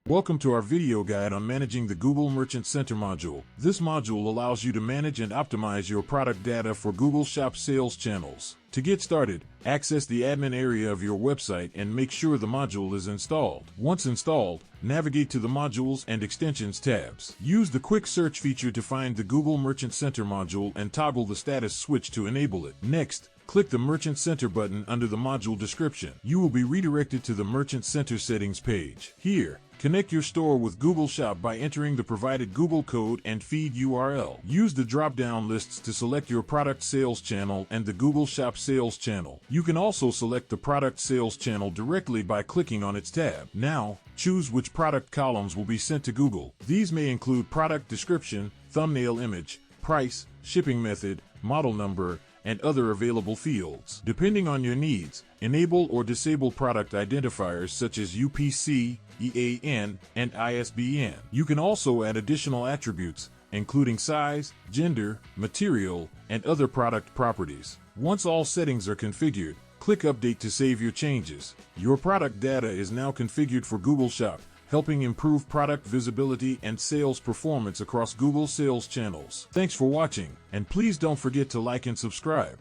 Welcome to our video guide on managing the Google Merchant Center module. This module allows you to manage and optimize your product data for Google Shop sales channels. To get started, access the admin area of your website and make sure the module is installed. Once installed, navigate to the Modules and Extensions tabs. Use the Quick Search feature to find the Google Merchant Center module and toggle the status switch to enable it. Next, click the Merchant Center button under the module description. You will be redirected to the Merchant Center settings page. Here, connect your store with Google Shop by entering the provided Google code and feed URL. Use the drop-down lists to select your product sales channel and the Google Shop sales channel. You can also select the product sales channel directly by clicking on its tab. Now, choose which product columns will be sent to Google. These may include product description, thumbnail image, price, shipping method, model number, and other available fields. Depending on your needs, enable or disable product identifiers such as UPC, EAN, and ISBN. You can also add additional attributes, including size, gender, material, and other product properties. Once all settings are configured, click Update to save your changes. Your product data is now configured for Google Shop, helping improve product visibility and sales performance across Google sales channels. Thanks for watching, and please don't forget to like and subscribe.